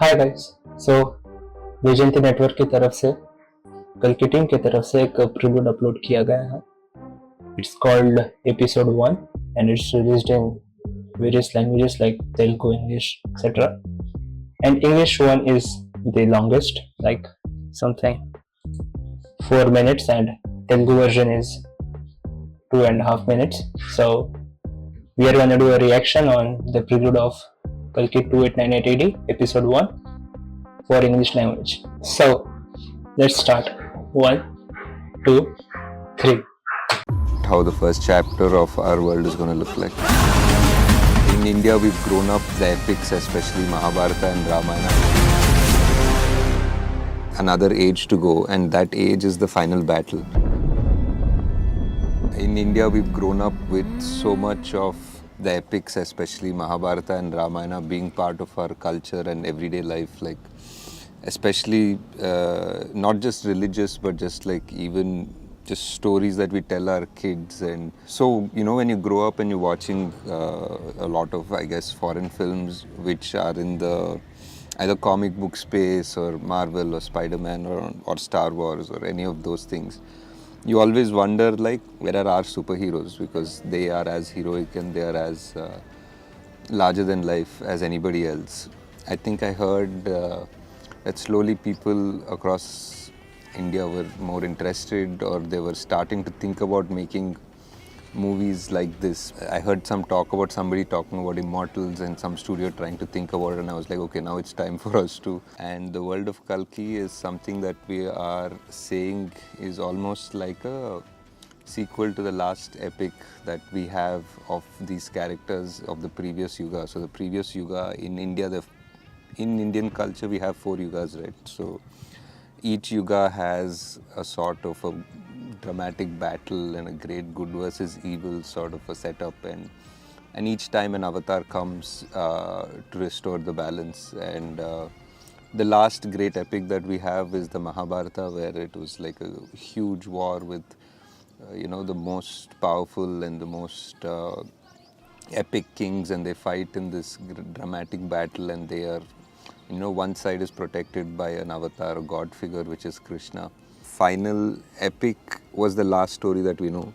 हाय guys. So Vaijayanti network की तरफ से कल की टीम की तरफ से एक प्रीलूड अपलोड किया गया है. It's called Ep.1 and it's released in various languages like Telugu, English, etc. And English one is the longest, like something 4 minutes, and Telugu version is 2.5 minutes. So we are gonna do a reaction on the prelude of Kalki 2898 AD Episode 1 for English language. So let's start. 1, 2, 3. How the first chapter of our world is going to look like. In India, we've grown up the epics, especially Mahabharata and Ramayana. Another age to go, and that age is the final battle. In India, we've grown up with so much of the epics, especially Mahabharata and Ramayana, being part of our culture and everyday life, like especially not just religious, but just like even just stories that we tell our kids. And so, you know, when you grow up and you're watching a lot of, I guess, foreign films which are in the either comic book space or Marvel or Spider-Man or Star Wars or any of those things, you always wonder, like, where are our superheroes? Because they are as heroic and they are as larger than life as anybody else. I think I heard that slowly people across India were more interested, or they were starting to think about making movies like this. I heard some talk about somebody talking about Immortals and some studio trying to think about it, and I was like, okay, now it's time for us to. And the world of Kalki is something that we are saying is almost like a sequel to the last epic that we have of these characters of the previous yuga. So the previous yuga in India, in Indian culture, we have 4 yugas, right? So each yuga has a sort of a dramatic battle and a great good versus evil sort of a setup, and each time an avatar comes to restore the balance. And the last great epic that we have is the Mahabharata, where it was like a huge war with the most powerful and the most epic kings, and they fight in this dramatic battle, and they are, one side is protected by an avatar, a god figure, which is Krishna. Final epic was the last story that we know,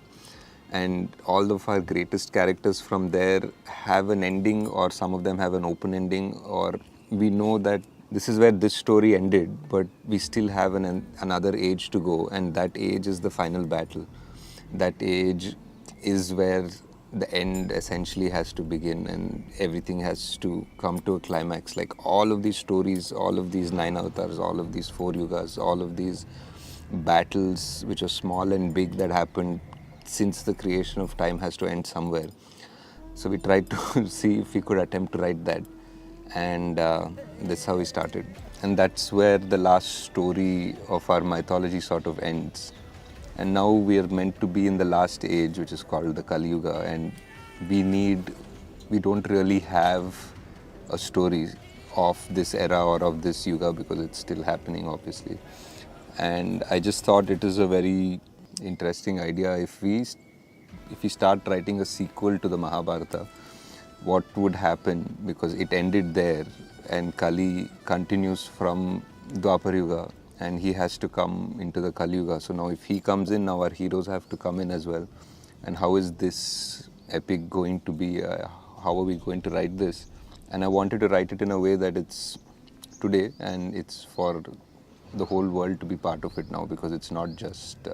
and all of our greatest characters from there have an ending, or some of them have an open ending, or we know that this is where this story ended, but we still have another age to go, and that age is the final battle. That age is where the end essentially has to begin, and everything has to come to a climax. Like all of these stories, all of these 9 avatars, all of these 4 yugas, all of these battles which are small and big that happened since the creation of time has to end somewhere. So we tried to see if we could attempt to write that, and that's how we started. And that's where the last story of our mythology sort of ends. And now we are meant to be in the last age, which is called the Kali Yuga, and we don't really have a story of this era or of this yuga because it's still happening, obviously. And I just thought it is a very interesting idea if we start writing a sequel to the Mahabharata, what would happen, because it ended there and Kali continues from Dwapar Yuga, and he has to come into the Kali Yuga. So now if he comes in, now our heroes have to come in as well. And how is this epic going to be? How are we going to write this? And I wanted to write it in a way that it's today, and it's for the whole world to be part of it now, because it's not just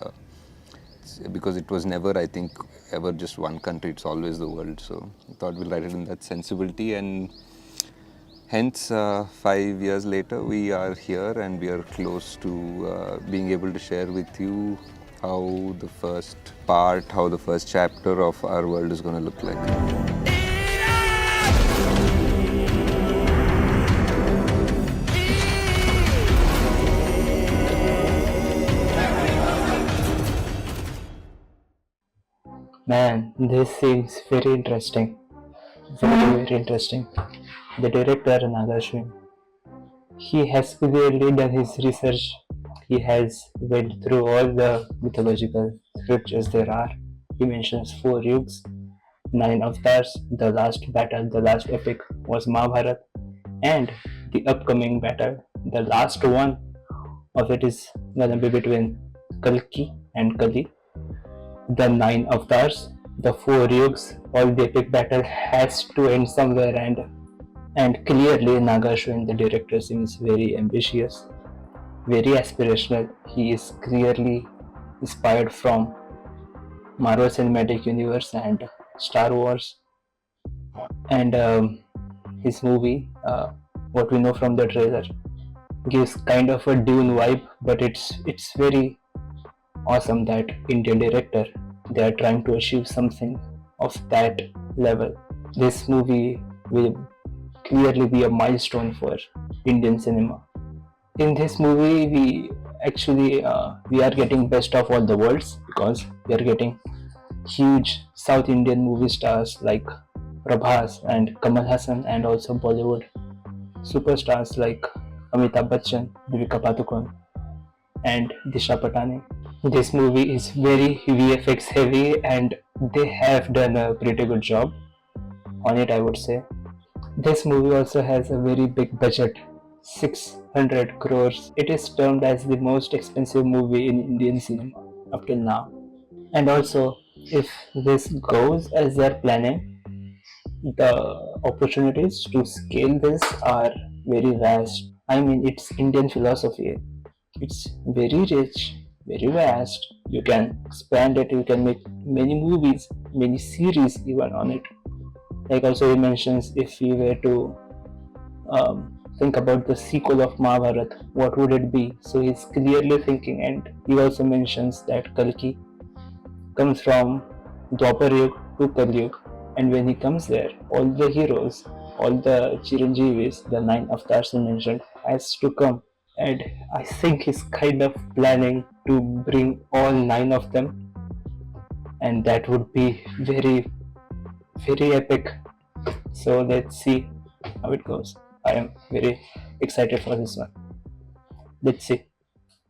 because it was never, I think, ever just one country. It's always the world. So I thought we'll write it in that sensibility, and hence 5 years later we are here, and we are close to being able to share with you how the first chapter of our world is going to look like. Man, this seems very interesting. Very interesting. The director, Nagashwin, he has clearly done his research. He has went through all the mythological scriptures there are. He mentions 4 yugs, 9 avatars. The last battle, the last epic was Mahabharata, and the upcoming battle. The last one of it is gonna be between Kalki and Kali, the 9 avatars, the 4 yugs. All the epic battle has to end somewhere, and clearly Nagashwin, the director, seems very ambitious, very aspirational. He is clearly inspired from Marvel Cinematic Universe and Star Wars, and his movie, what we know from the trailer, gives kind of a Dune vibe, but it's very awesome that Indian director, they are trying to achieve something of that level. This movie will clearly be a milestone for Indian cinema. In this movie, we are getting best of all the worlds, because we are getting huge South Indian movie stars like Prabhas and Kamal Hassan, and also Bollywood superstars like Amitabh Bachchan, Deepika Padukone, and Disha Patani. This movie is very VFX heavy, and they have done a pretty good job on it, I would say. This movie also has a very big budget, 600 crores. It is termed as the most expensive movie in Indian cinema up till now. And also, if this goes as they're planning, the opportunities to scale this are very vast. I mean, it's Indian philosophy. It's very rich, very vast. You can expand it, you can make many movies, many series even on it. Like also he mentions, if we were to think about the sequel of Mahabharata, what would it be? So he's clearly thinking, and he also mentions that Kalki comes from Dwapar Yug to Kali Yug, and when he comes there, all the heroes, all the Chiranjeevis, the 9 avatars he mentioned, has to come. And I think he's kind of planning to bring all 9 of them, and that would be very, very epic. So let's see how it goes. I am very excited for this one. Let's see.